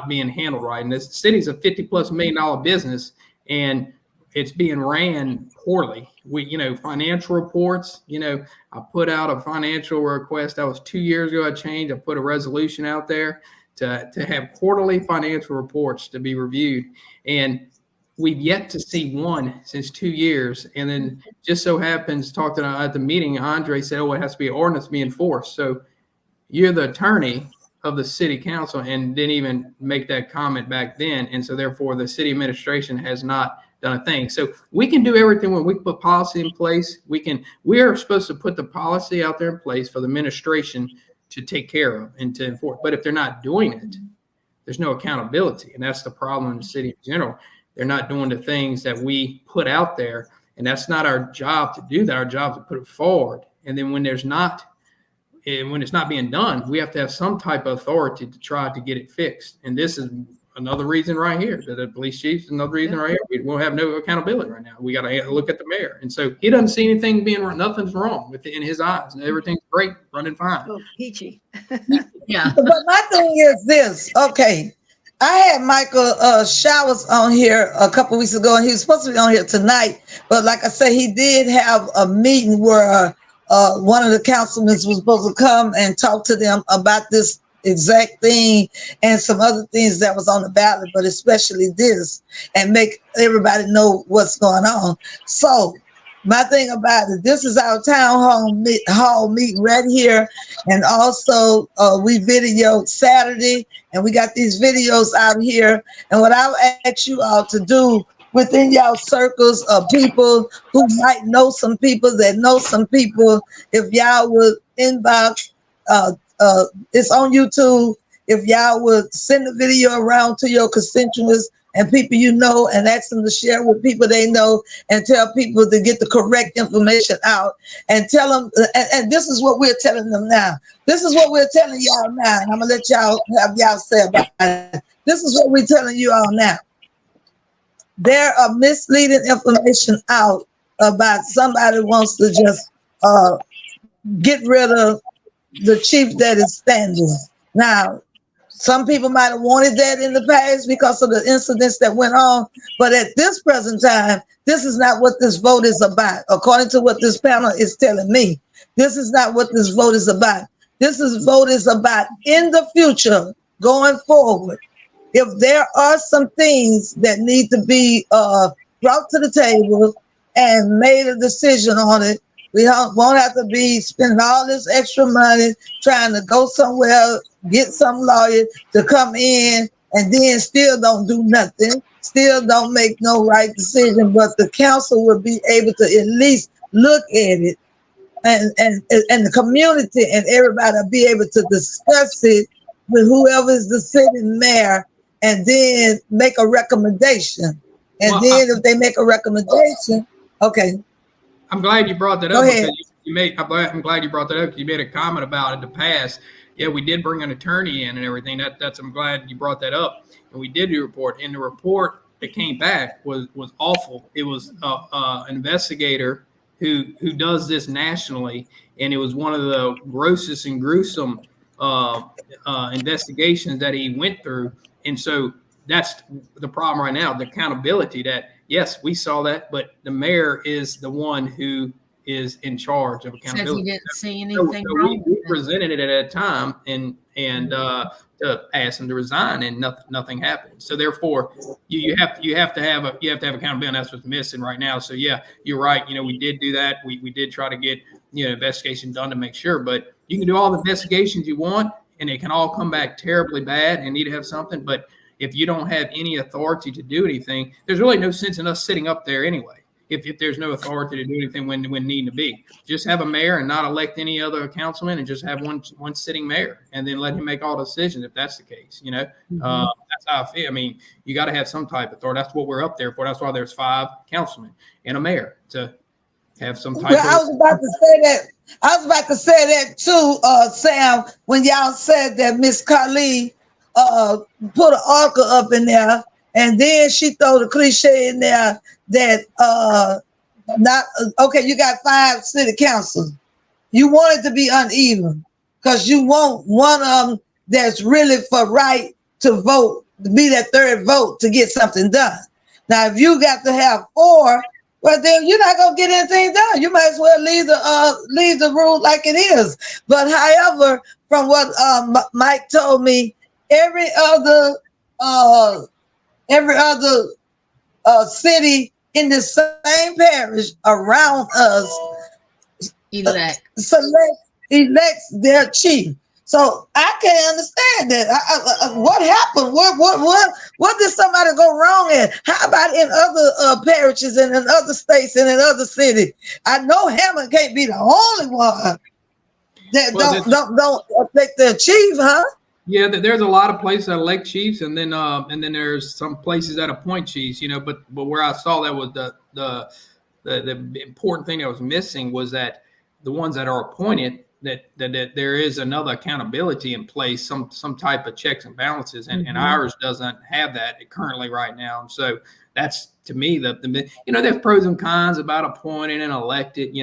being handled right. And this city's a $50+ million business, and it's being ran poorly. Financial reports, I put out a financial request. That was 2 years ago. I put a resolution out there to have quarterly financial reports to be reviewed. And we've yet to see one since 2 years. And then just so happens, at the meeting, Andre said, it has to be an ordinance to be enforced. So you're the attorney of the city council and didn't even make that comment back then. And so therefore the city administration has not done a thing. So we can do everything when we put policy in place. We are supposed to put the policy out there in place for the administration to take care of and to enforce. But if they're not doing it, there's no accountability. And that's the problem in the city in general. They're not doing the things that we put out there. And that's not our job to do that. Our job is to put it forward. And then when it's not being done, we have to have some type of authority to try to get it fixed. And this is another reason right here, that the police chief's another reason right here. We won't have no accountability right now. We got to look at the mayor. And so he doesn't see anything being wrong. Nothing's wrong in his eyes. Everything's great, running fine. Oh, peachy. Yeah. But my thing is this. Okay. I had Michael Showers on here a couple weeks ago, and he was supposed to be on here tonight. But like I said, he did have a meeting where one of the councilmen was supposed to come and talk to them about this exact thing and some other things that was on the ballot, but especially this, and make everybody know what's going on. So my thing about it, this is our town hall meeting right here. And also we videoed Saturday, and we got these videos out here. And what I'll ask you all to do within y'all circles of people who might know some people that know some people, if y'all would inbox, it's on YouTube. If y'all would send the video around to your constituents and people you know, and ask them to share with people they know, and tell people to get the correct information out, and tell them, and this is what we're telling them now. This is what we're telling y'all now, and I'm gonna let y'all have y'all say about it. This is what we're telling you all now. There are misleading information out about somebody wants to just get rid of the chief that is standing. Now, some people might have wanted that in the past because of the incidents that went on, but at this present time, this is not what this vote is about. According to what this panel is telling me, this is not what this vote is about. This vote is about in the future, going forward. If there are some things that need to be brought to the table and made a decision on it, we won't have to be spending all this extra money trying to go somewhere, get some lawyer to come in, and then still don't do nothing, still don't make no right decision. But the council will be able to at least look at it, and the community and everybody will be able to discuss it with whoever is the sitting mayor, and then make a recommendation. And then if they make a recommendation, okay. I'm glad you brought that Go up. ahead. I'm glad you brought that up because you made a comment about in the past. Yeah, we did bring an attorney in and everything. I'm glad you brought that up. And we did do a report. And the report that came back was awful. It was an investigator who does this nationally, and it was one of the grossest and gruesome investigations that he went through. And so that's the problem right now, the accountability that, yes, we saw that, but the mayor is the one who is in charge of accountability. Said he didn't see anything so wrong. We presented it at a time, and and to ask him to resign, and nothing happened. So therefore, you have to have accountability, and that's what's missing right now. So yeah, you're right. We did do that. We did try to get investigation done to make sure, but you can do all the investigations you want, and it can all come back terribly bad and need to have something. But if you don't have any authority to do anything, there's really no sense in us sitting up there anyway. If there's no authority to do anything when needing to be, just have a mayor and not elect any other councilman, and just have one sitting mayor, and then let him make all decisions if that's the case. That's how I feel. I mean, you got to have some type of authority. That's what we're up there for. That's why there's 5 councilmen and a mayor, to have some type of. I was about to say that too, Sam. When y'all said that Miss Carly put an article up in there, and then she throw the cliche in there that not okay. You got 5 city councils. You want it to be uneven because you want one of them that's really for right to vote, to be that third vote to get something done. Now, if you got to have 4, well, then you're not gonna get anything done. You might as well leave the rule like it is. But however, from what Mike told me, every other city in the same parish around us elects their chief. So I can't understand that. What happened? What did somebody go wrong in? How about in other parishes and in other states and in other cities? I know Hammond can't be the only one that don't elect their chief, huh? Yeah, there's a lot of places that elect chiefs, and then there's some places that appoint chiefs. But where I saw that was the important thing that was missing was that the ones that are appointed, that there is another accountability in place, some type of checks and balances, and ours doesn't have that currently right now. And so that's, to me, there's pros and cons about appointed and elected.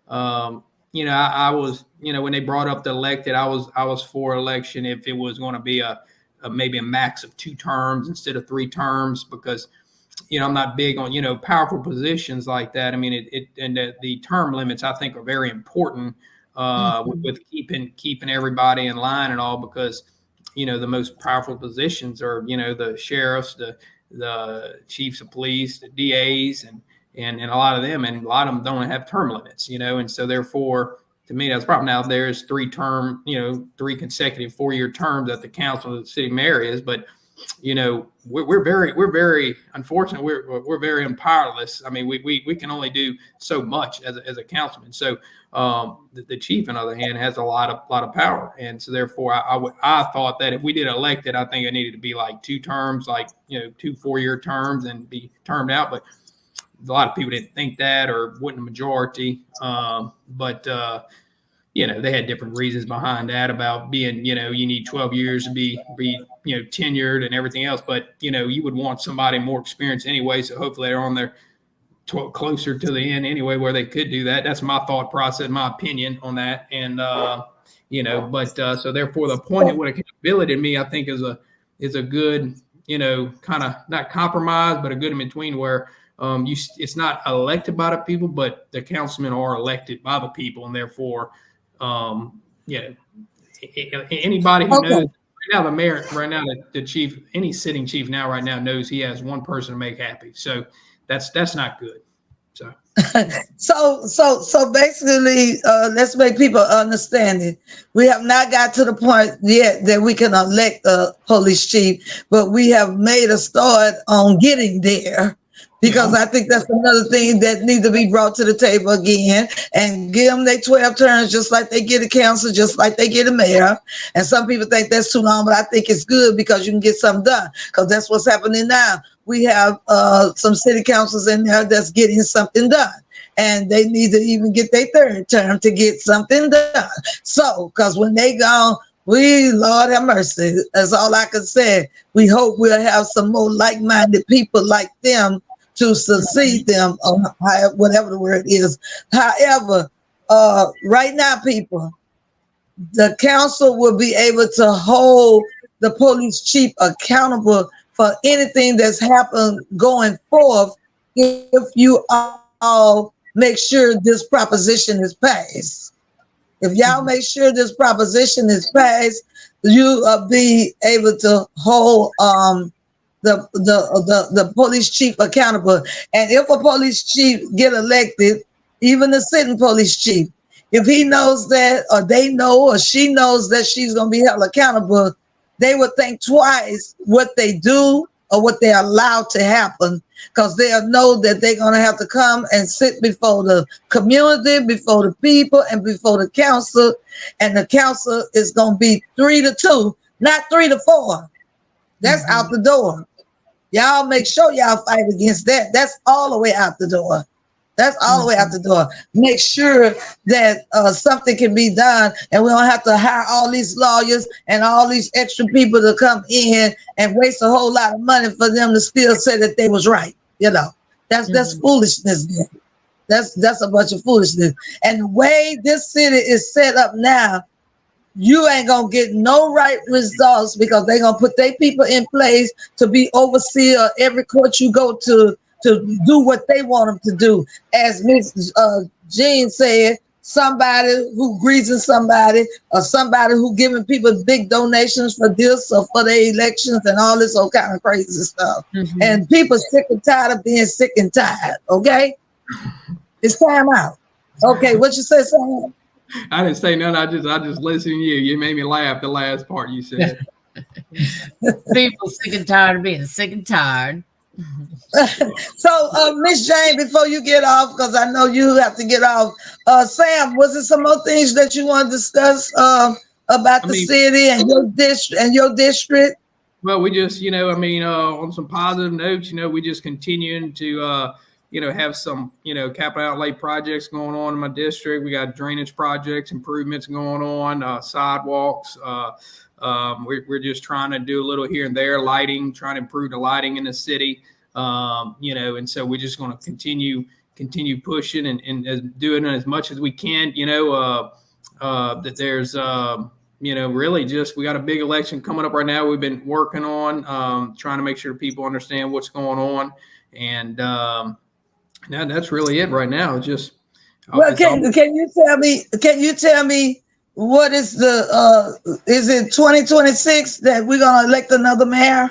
I was, when they brought up the elected, I was for election if it was going to be maybe a max of 2 terms instead of 3 terms, because I'm not big on powerful positions like that. I mean, the term limits, I think, are very important with keeping everybody in line and all, because the most powerful positions are the sheriffs, the chiefs of police, the DAs, and a lot of them don't have term limits, and so therefore, to me, that's the problem. Now there's 3 consecutive 4-year terms that the council of the city mayor is, but we're very unfortunate. We're very powerless. I mean, we can only do so much as a councilman. So the chief, on the other hand, has a lot of power, and so therefore, I thought that if we did elected, I think it needed to be like 2 terms, like 2 4-year terms, and be termed out. But a lot of people didn't think that, or wasn't a majority. But they had different reasons behind that about being, you need 12 years to be tenured and everything else. But, you would want somebody more experienced anyway. So hopefully they're on their closer to the end anyway, where they could do that. That's my thought process, my opinion on that. And, so therefore the appointed with accountability to me, I think is a good, kind of not compromise, but a good in between where, it's not elected by the people, but the councilmen are elected by the people, and therefore, anybody who knows right now, the mayor, right now, the chief, any sitting chief now, right now, knows he has one person to make happy. So that's not good. So basically, let's make people understand it. We have not got to the point yet that we can elect a police chief, but we have made a start on getting there. Because I think that's another thing that needs to be brought to the table again, and give them their 12 terms, just like they get a council, just like they get a mayor. And some people think that's too long, but I think it's good because you can get something done, because that's what's happening now. We have some city councils in there that's getting something done, and they need to even get their 3rd term to get something done. So, because when they gone, Lord have mercy, that's all I can say. We hope we'll have some more like-minded people like them to succeed them, or whatever the word is. However, right now, people, the council will be able to hold the police chief accountable for anything that's happened going forth if you all make sure this proposition is passed. If y'all make sure this proposition is passed, you be able to hold the police chief accountable. And if a police chief get elected, even the sitting police chief, if he knows that, or they know, or she knows that she's going to be held accountable, they would think twice what they do or what they allow to happen, because they'll know that they're going to have to come and sit before the community, before the people, and before the council. And the council is going to be 3-2, not 3-4. That's out the door. Y'all make sure y'all fight against that. That's all the way out the door. That's all the way out the door. Make sure that something can be done, and we don't have to hire all these lawyers and all these extra people to come in and waste a whole lot of money for them to still say that they was right. You know, that's foolishness. That's a bunch of foolishness. And the way this city is set up now, you ain't gonna get no right results, because they're gonna put their people in place to be overseer every court you go to do what they want them to do. As Miss Jean said, somebody who greasing somebody, or somebody who giving people big donations for this or for their elections and all this old kind of crazy stuff. And people sick and tired of being sick and tired. Okay, it's time out. Okay, what you say, Sam? I didn't say nothing. I just listened to you. You made me laugh the last part you said. People sick and tired of being sick and tired. So, Miss Jane, before you get off, because I know you have to get off, Sam, was there some more things that you want to discuss about the city and your district? Well, we just, on some positive notes, we just continuing to, have some, capital outlay projects going on in my district. We got drainage projects, improvements going on, sidewalks. We're just trying to do a little here and there, lighting, trying to improve the lighting in the city. And so we're just going to continue pushing and doing as much as we can, that there's, really just, we got a big election coming up right now. We've been working on, trying to make sure people understand what's going on. And, that's really it right now. It's just, well, can you tell me what is is it 2026 that we're going to elect another mayor?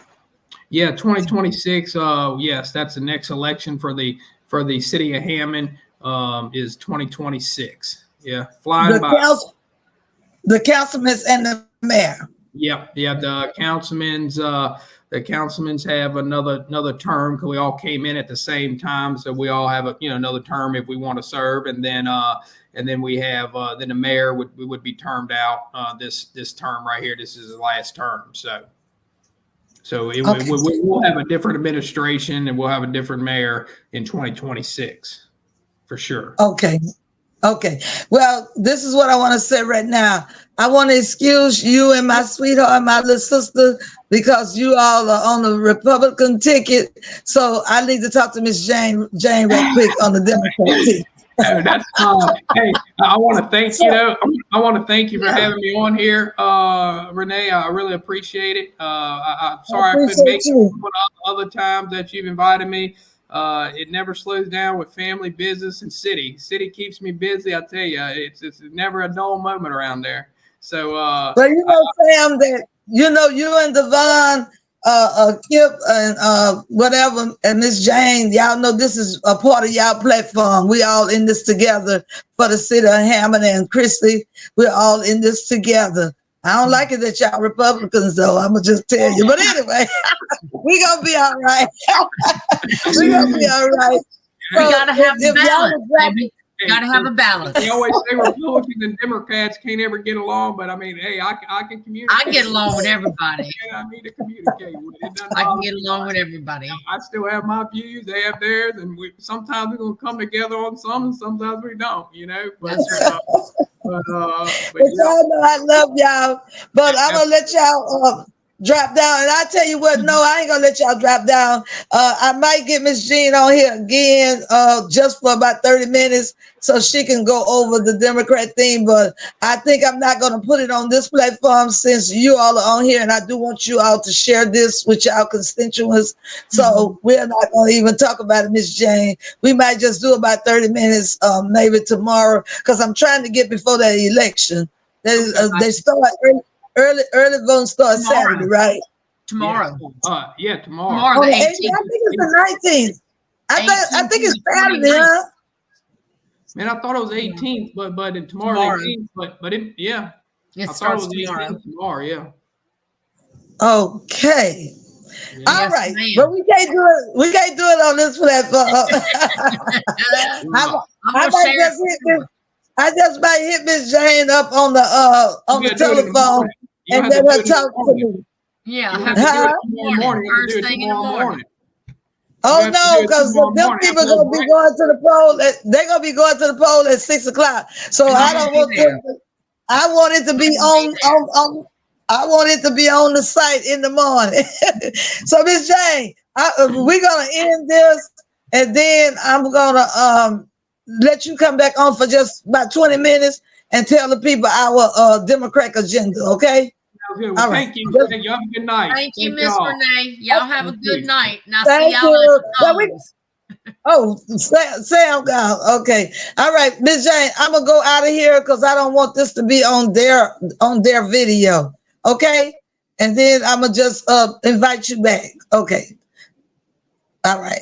Yeah, 2026. Yes, that's the next election for the city of Hammond. Is 2026. Yeah, flying by. The councilmen and the mayor. Yeah. The councilmen have another term, because we all came in at the same time, so we all have another term if we want to serve, and then we have then the mayor would be termed out this term right here. This is his last term, so we'll have a different administration, and we'll have a different mayor in 2026 for sure. Okay. Well, this is what I want to say right now. I want to excuse you and my sweetheart, my little sister, because you all are on the Republican ticket. So I need to talk to Miss Jane real quick on the Democrat ticket. Oh, that's hey, I want to thank you. I want to thank you for having me on here, Renee. I really appreciate it. I'm sorry I couldn't make it other times that you've invited me. It never slows down with family, business, and city. City keeps me busy. I tell you, it's never a dull moment around there. So, but Sam, that you and Devon, Kip, and whatever, and Miss Jane, y'all know this is a part of y'all platform. We all in this together for the city of Hammond, and Christy. We're all in this together. I don't like it that y'all Republicans, though. I'm gonna just tell you. But anyway, we gonna be all right. We gonna be all right. We gotta have a balance, baby. Gotta have a balance. They always say Republicans and Democrats can't ever get along, but I mean, hey, I can communicate. I get along with everybody. I need to communicate with it. I can get along with everybody. I still have my views; they have theirs, and sometimes we're gonna come together on some, and sometimes we don't. But, but y'all know I love y'all. But I'm gonna let y'all drop down. And I tell you what, no, I ain't gonna let y'all drop down. I might get Miss Jean on here again, just for about 30 minutes so she can go over the Democrat thing. But I think I'm not gonna put it on this platform since you all are on here, and I do want you all to share this with y'all constituents. So we're not gonna even talk about it, Miss Jane. We might just do about 30 minutes, maybe tomorrow, because I'm trying to get before that election. They start early voting starts Saturday, right? Tomorrow. Yeah, tomorrow. Tomorrow, the 18th. I think it's the 19th. I think it's Saturday, huh? Man, I thought it was 18th, but tomorrow. 18th, but yeah. It I starts thought it was tomorrow. yeah. Okay. Yeah. All Yes, right. ma'am. But we can't do it. We can't do it on this platform. I might just hit this. I just might hit Miss Jane up on the telephone and let her talk to me. Yeah, have to do it tomorrow morning. First thing in the morning. Oh no, because them people gonna be going to the poll. They're gonna be going to the poll at 6 o'clock. So I don't want them. I want it to be on. I want it to be on the site in the morning. So Miss Jane, we're gonna end this, and then I'm gonna let you come back on for just about 20 minutes and tell the people our Democratic agenda. Okay. Well, all thank right. you. You have a good night. Thank you, Miss Renee. Y'all have a good night. And I'll Thank see y'all you. at the polls. Sam gone. Okay. All right, Miss Jane, I'm gonna go out of here because I don't want this to be on their video. Okay. And then I'm gonna just invite you back. Okay. All right.